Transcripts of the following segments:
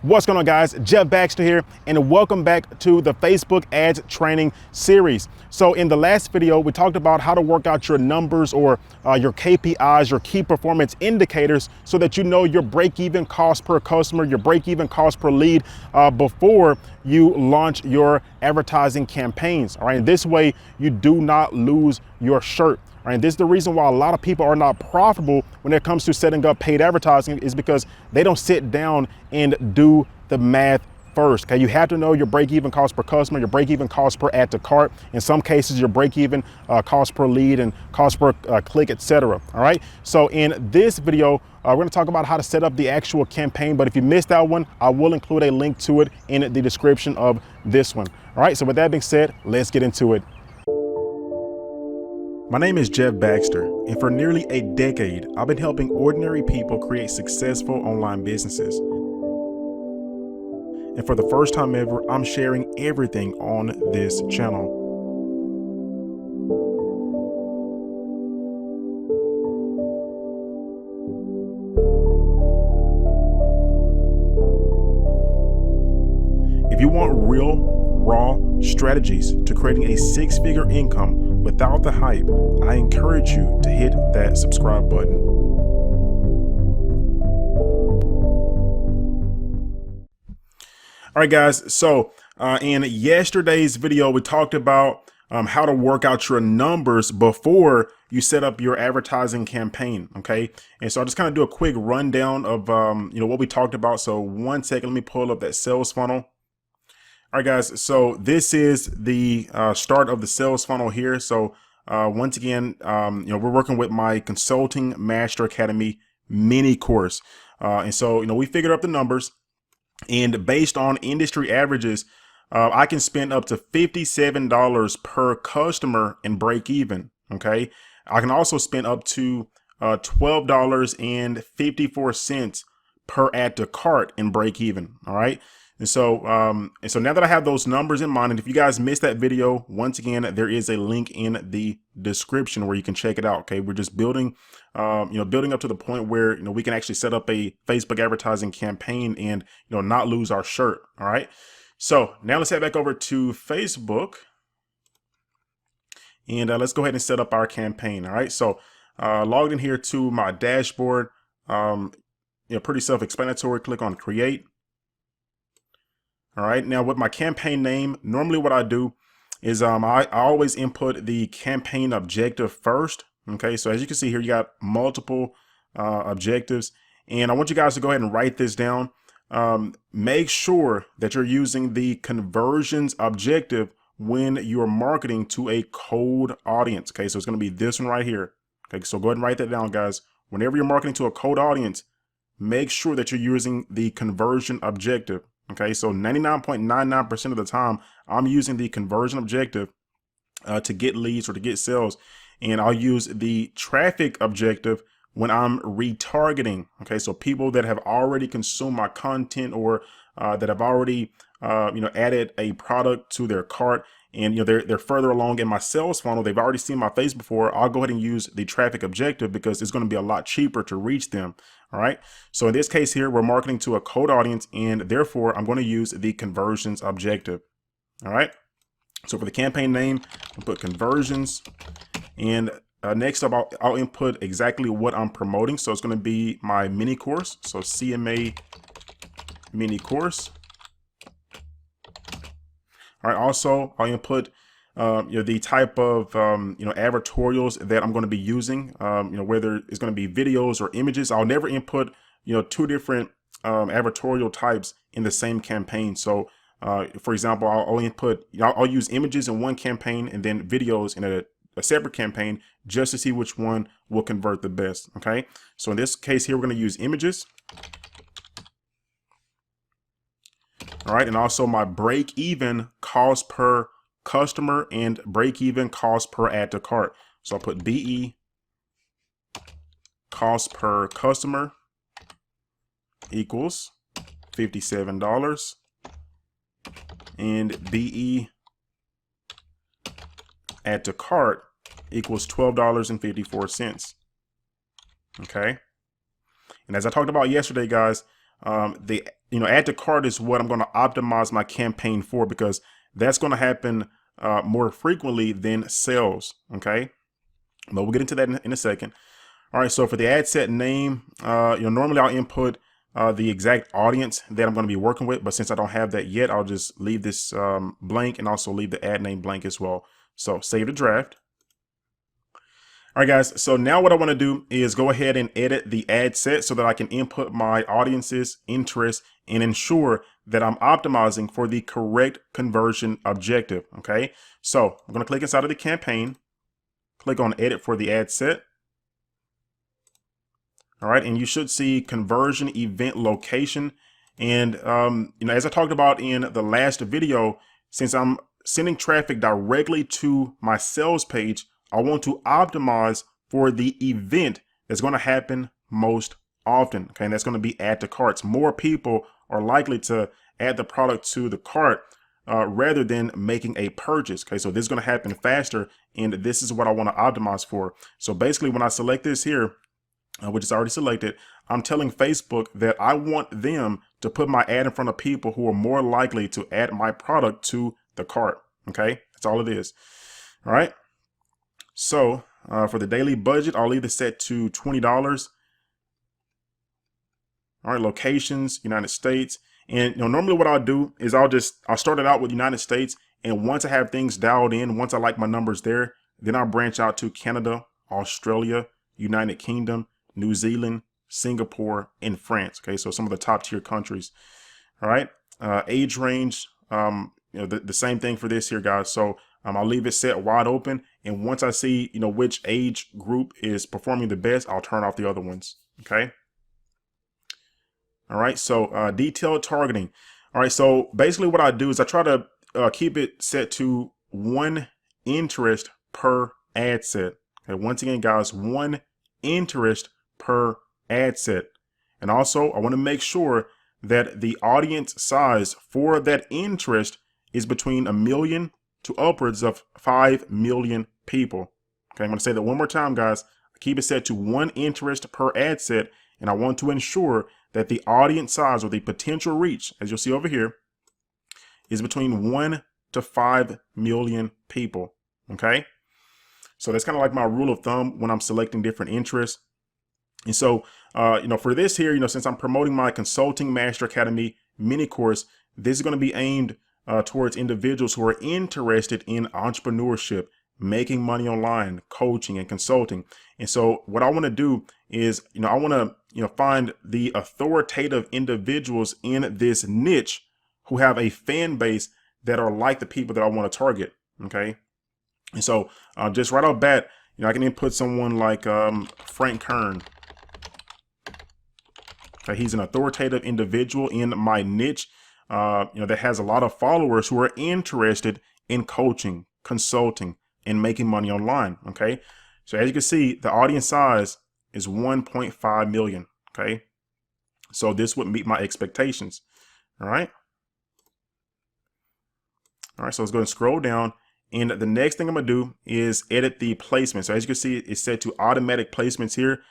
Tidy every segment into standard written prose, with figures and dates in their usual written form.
What's going on, guys? Jeff Baxter here, and welcome back to the Facebook ads training series. So in the last video, we talked about how to work out your numbers or your KPIs, your key performance indicators, so that you know your break-even cost per customer, your break-even cost per lead before you launch your advertising campaigns. All right, and this way you do not lose your shirt. Right, this is the reason why a lot of people are not profitable when it comes to setting up paid advertising, is because they don't sit down and do the math first. Okay, you have to know your break-even cost per customer, your break-even cost per add to cart, in some cases your break-even cost per lead and cost per click, etc. All right, so in this video we're going to talk about how to set up the actual campaign, but if you missed that one, I will include a link to it in the description of this one. All right, so with that being said, let's get into it. My name is Jeff Baxter, and for nearly a decade, I've been helping ordinary people create successful online businesses. And for the first time ever, I'm sharing everything on this channel. If you want real, raw strategies to creating a six-figure income without the hype, I encourage you to hit that subscribe button. All right, guys, so in yesterday's video, we talked about how to work out your numbers before you set up your advertising campaign. Okay, and so I'll just kind of do a quick rundown of what we talked about. So one second, let me pull up that sales funnel. All right, guys, so this is the start of the sales funnel here. So once again, we're working with my Consulting Master Academy mini course. And so, we figured up the numbers, and based on industry averages, I can spend up to $57 per customer and break even. Okay, I can also spend up to $12.54 per add to cart and break even. All right. And so now that I have those numbers in mind, and if you guys missed that video, once again, there is a link in the description where you can check it out. Okay, we're just building up to the point where we can actually set up a Facebook advertising campaign and not lose our shirt. All right, so now let's head back over to Facebook, and let's go ahead and set up our campaign. All right, so logged in here to my dashboard. Pretty self-explanatory. Click on create. All right, now with my campaign name, normally what I do is I always input the campaign objective first. Okay, so as you can see here, you got multiple objectives, and I want you guys to go ahead and write this down. Make sure that you're using the conversions objective when you're marketing to a cold audience. Okay, so it's going to be this one right here. Okay, so go ahead and write that down, guys. Whenever you're marketing to a cold audience, make sure that you're using the conversion objective. Okay, so 99.99% of the time, I'm using the conversion objective to get leads or to get sales. And I'll use the traffic objective when I'm retargeting. Okay, so people that have already consumed my content or that have already added a product to their cart, and they're further along in my sales funnel, they've already seen my face before, I'll go ahead and use the traffic objective because it's going to be a lot cheaper to reach them. All right, so in this case here, we're marketing to a cold audience, and therefore I'm going to use the conversions objective. All right, so for the campaign name, I'll put conversions, and next up I'll input exactly what I'm promoting. So it's going to be my mini course, so CMA mini course. All right, also I'll input the type of advertorials that I'm going to be using, whether it's going to be videos or images. I'll never input two different advertorial types in the same campaign. So for example, I'll use images in one campaign and then videos in a separate campaign, just to see which one will convert the best. Okay, so in this case here, we're going to use images. All right, and also my break-even cost per customer and break-even cost per add to cart. So I'll put BE cost per customer equals $57, and BE add to cart equals $12.54. Okay. And as I talked about yesterday, guys, the add to cart is what I'm going to optimize my campaign for, because that's going to happen more frequently than sales. Okay, but we'll get into that in a second. All right, so for the ad set name, normally I'll input the exact audience that I'm going to be working with, but since I don't have that yet, I'll just leave this blank and also leave the ad name blank as well. So save the draft. All right, guys, so now what I want to do is go ahead and edit the ad set so that I can input my audience's interests and ensure that I'm optimizing for the correct conversion objective. Okay, so I'm going to click inside of the campaign, click on edit for the ad set. All right, and you should see conversion event location. And as I talked about in the last video, since I'm sending traffic directly to my sales page, I want to optimize for the event that's going to happen most often. Okay, and that's going to be add to carts. More people are likely to add the product to the cart rather than making a purchase. Okay, so this is going to happen faster, and this is what I want to optimize for. So basically, when I select this here, which is already selected, I'm telling Facebook that I want them to put my ad in front of people who are more likely to add my product to the cart. Okay, that's all it is. All right. So for the daily budget, I'll leave it set to $20. All right, locations, United States. And normally what I'll do is I'll start it out with United States. And once I have things dialed in, once I like my numbers there, then I'll branch out to Canada, Australia, United Kingdom, New Zealand, Singapore, and France. Okay, so some of the top tier countries. All right, age range, the same thing for this here, guys. So I'll leave it set wide open, and once I see which age group is performing the best, I'll turn off the other ones. Okay. All right, so detailed targeting. All right, so basically what I do is I try to keep it set to one interest per ad set. Okay, once again, guys, one interest per ad set. And also I want to make sure that the audience size for that interest is between 1 million to upwards of 5 million people. Okay, I'm going to say that one more time, guys. Keep it set to one interest per ad set, and I want to ensure that the audience size, or the potential reach, as you'll see over here, is between 1 to 5 million people. Okay, so that's kind of like my rule of thumb when I'm selecting different interests. And so, for this here, since I'm promoting my Consulting Master Academy mini course, this is going to be aimed towards individuals who are interested in entrepreneurship, making money online, coaching, and consulting. And so what I want to do is, I want to, find the authoritative individuals in this niche who have a fan base that are like the people that I want to target. Okay. And so just right off bat, I can input someone like Frank Kern. Okay, he's an authoritative individual in my niche, that has a lot of followers who are interested in coaching, consulting, and making money online. Okay, so as you can see, the audience size is 1.5 million. Okay, so this would meet my expectations. All right. All right, so let's go and scroll down. And the next thing I'm gonna do is edit the placement. So as you can see, it's set to automatic placements here.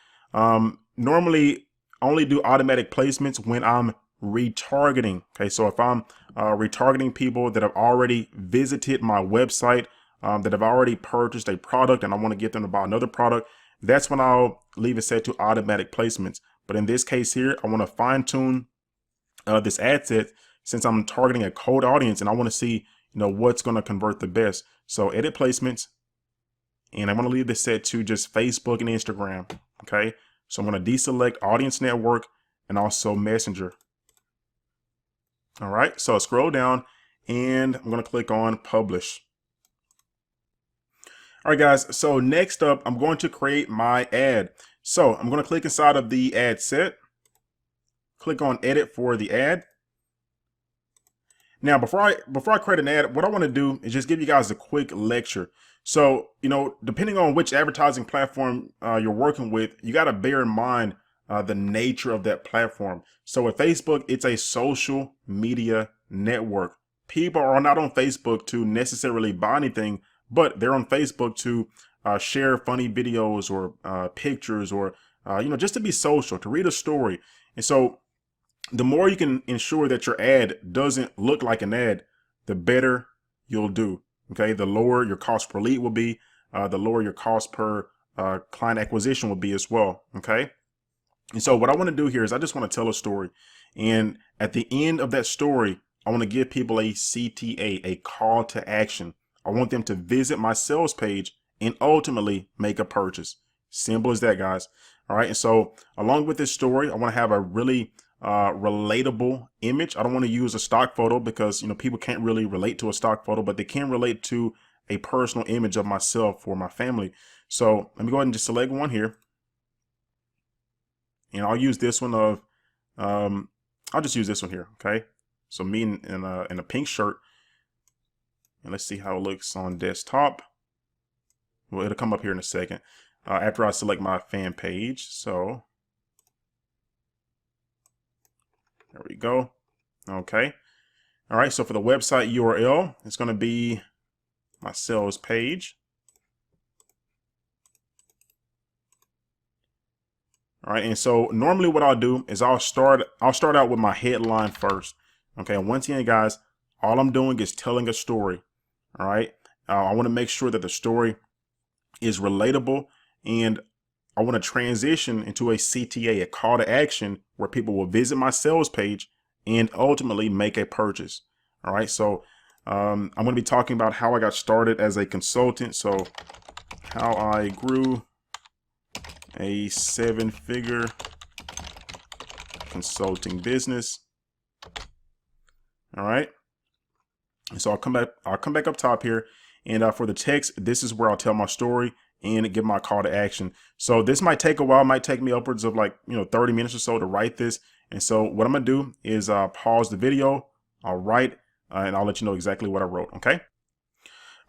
Normally only do automatic placements when I'm retargeting. Okay, so if I'm retargeting people that have already visited my website, that have already purchased a product, and I want to get them to buy another product, that's when I'll leave it set to automatic placements. But in this case here, I want to fine tune this ad set, since I'm targeting a cold audience and I want to see what's going to convert the best. So edit placements, and I want to leave this set to just Facebook and Instagram. Okay, so I'm going to deselect audience network and also messenger. All right, so I scroll down and I'm going to click on publish. All right, guys, so next up, I'm going to create my ad. So I'm going to click inside of the ad set, click on edit for the ad. Now, before I create an ad, what I want to do is just give you guys a quick lecture. So, depending on which advertising platform you're working with, you got to bear in mind the nature of that platform. So with Facebook, it's a social media network. People are not on Facebook to necessarily buy anything, but they're on Facebook to share funny videos or pictures, or just to be social, to read a story. And so the more you can ensure that your ad doesn't look like an ad, the better you'll do. Okay, the lower your cost per lead will be, the lower your cost per client acquisition will be as well. Okay, and so what I want to do here is I just want to tell a story, and at the end of that story, I want to give people a CTA, a call to action. I want them to visit my sales page and ultimately make a purchase. Simple as that, guys. All right, and so along with this story, I want to have a really relatable image. I don't want to use a stock photo because people can't really relate to a stock photo, but they can relate to a personal image of myself or my family. So let me go ahead and just select one here, and I'll use this one of I'll just use this one here. Okay, so me in a pink shirt, and let's see how it looks on desktop. Well, it'll come up here in a second after I select my fan page. So there we go. Okay. All right. So for the website URL, it's going to be my sales page. All right. And so normally what I'll do is I'll start out with my headline first. Okay. And once again, guys, all I'm doing is telling a story. All right. I want to make sure that the story is relatable, and I want to transition into a CTA, a call to action, where people will visit my sales page and ultimately make a purchase. All right. So I'm going to be talking about how I got started as a consultant. So how I grew a 7-figure consulting business. All right. And so I'll come back up top here. And for the text, this is where I'll tell my story and give my call to action. So this might take a while, might take me upwards of 30 minutes or so to write this. And so what I'm going to do is pause the video, I'll write, and I'll let you know exactly what I wrote. Okay.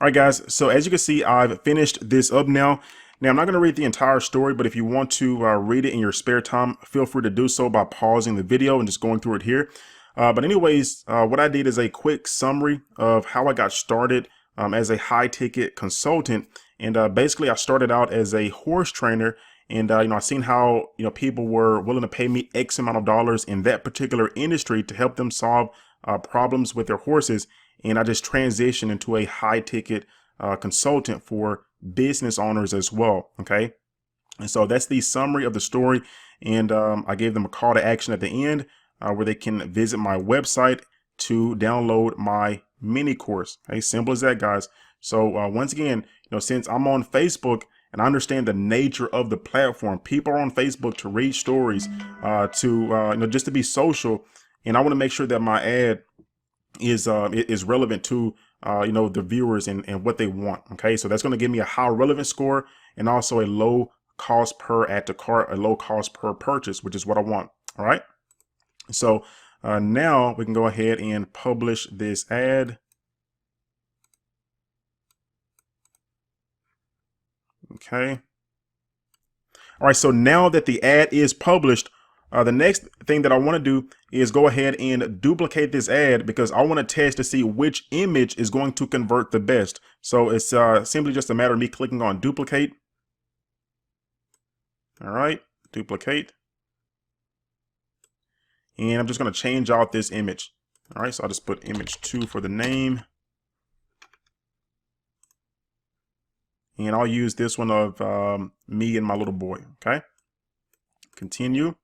All right, guys. So as you can see, I've finished this up now. Now, I'm not going to read the entire story, but if you want to read it in your spare time, feel free to do so by pausing the video and just going through it here. But anyways, what I did is a quick summary of how I got started as a high ticket consultant. And basically I started out as a horse trainer, and I seen how people were willing to pay me X amount of dollars in that particular industry to help them solve problems with their horses. And I just transitioned into a high ticket consultant for business owners as well. Okay. And so that's the summary of the story. And I gave them a call to action at the end where they can visit my website to download my mini course. Okay, simple as that, guys. So once again, since I'm on Facebook and I understand the nature of the platform, people are on Facebook to read stories, just to be social, and I want to make sure that my ad is relevant to the viewers and what they want. Okay, so that's going to give me a high relevant score and also a low cost per add to cart, a low cost per purchase, which is what I want. All right. So now we can go ahead and publish this ad. Okay. All right. So now that the ad is published, the next thing that I want to do is go ahead and duplicate this ad, because I want to test to see which image is going to convert the best. So it's simply just a matter of me clicking on duplicate. All right. Duplicate. And I'm just going to change out this image. All right, so I'll just put image 2 for the name. And I'll use this one of me and my little boy. Okay. Continue. All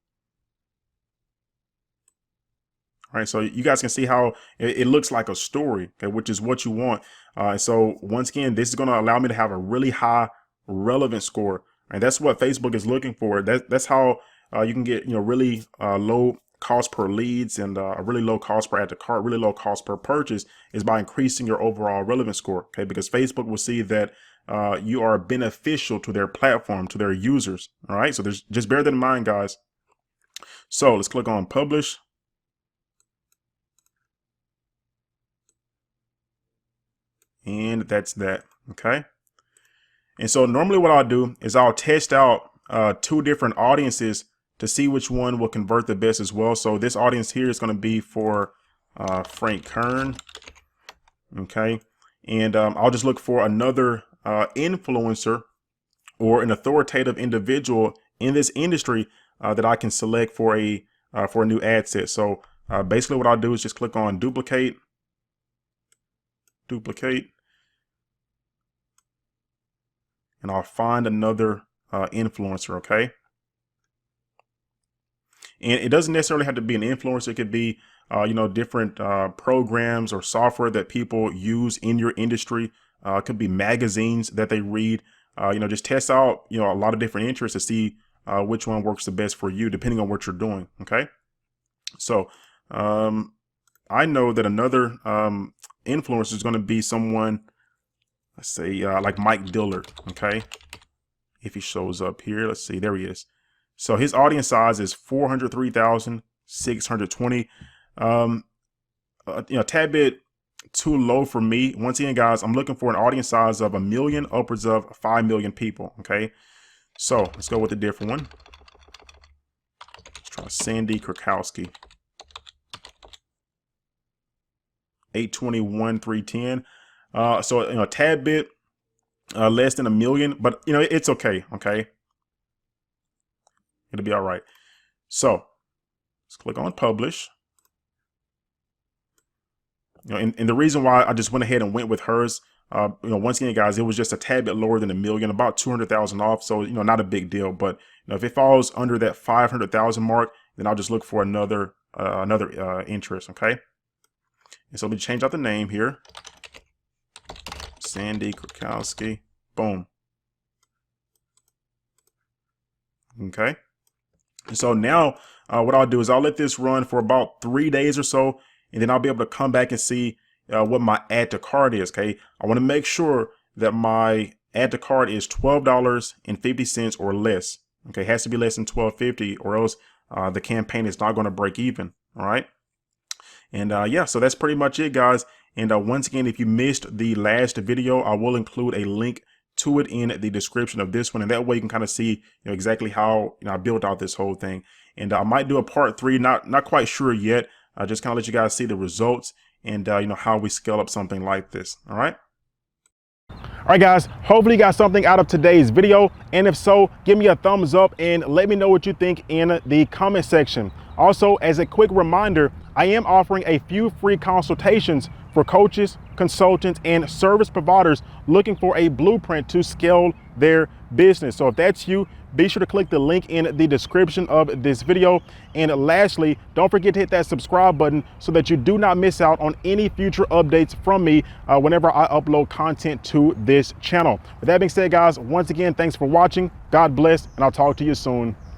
right, so you guys can see how it looks like a story, okay, which is what you want. So once again, this is going to allow me to have a really high relevant score. And that's what Facebook is looking for. That's how you can get really low cost per leads and a really low cost per add to cart, really low cost per purchase, is by increasing your overall relevance score. Okay, because Facebook will see that you are beneficial to their platform, to their users. All right, so just bear that in mind, guys. So let's click on publish. And that's that. Okay. And so normally what I'll do is I'll test out 2 different audiences to see which one will convert the best as well. So this audience here is going to be for Frank Kern. Okay. And I'll just look for another influencer or an authoritative individual in this industry that I can select for a for a new ad set. So basically what I'll do is just click on duplicate, and I'll find another influencer, okay? And it doesn't necessarily have to be an influencer. It could be, you know, different programs or software that people use in your industry. It could be magazines that they read. You know, just test out, you know, a lot of different interests to see which one works the best for you, depending on what you're doing, okay? So I know that another influencer is going to be someone, let's say, like Mike Dillard, okay? If he shows up here, let's see, there he is. So his audience size is 403,620. You know, a tad bit too low for me. Once again, guys, I'm looking for an audience size of 1 million, upwards of 5 million people. Okay, so let's go with a different one. Let's try Sandy Krakowski. 821, 310. So you know, a tad bit less than 1 million, but you know, it's okay. Okay. It'll be all right. So let's click on publish. You know, and the reason why I just went ahead and went with hers, you know, once again, guys, it was just a tad bit lower than 1 million, about 200,000 off. So, you know, not a big deal, but you know, if it falls under that 500,000 mark, then I'll just look for another interest. Okay. And so let me change out the name here. Sandy Krakowski. Boom. Okay. So now what I'll do is I'll let this run for about 3 days or so, and then I'll be able to come back and see what my add to cart is. Okay, I want to make sure that my add to cart is $12.50 or less. Okay, it has to be less than $12.50 or else the campaign is not going to break even. All right. And yeah, so that's pretty much it, guys. And once again, if you missed the last video, I will include a link to it in the description of this one, and that way you can kind of see, you know, exactly how, you know, I built out this whole thing. And I might do a part 3, not quite sure yet. Just kind of let you guys see the results and you know, how we scale up something like this. All right. All right, guys, hopefully you got something out of today's video, and if so, give me a thumbs up and let me know what you think in the comment section. Also, as a quick reminder, I am offering a few free consultations for coaches, consultants, and service providers looking for a blueprint to scale their business. So if that's you, be sure to click the link in the description of this video. And lastly, don't forget to hit that subscribe button so that you do not miss out on any future updates from me whenever I upload content to this channel. With that being said, guys, once again, thanks for watching. God bless, and I'll talk to you soon.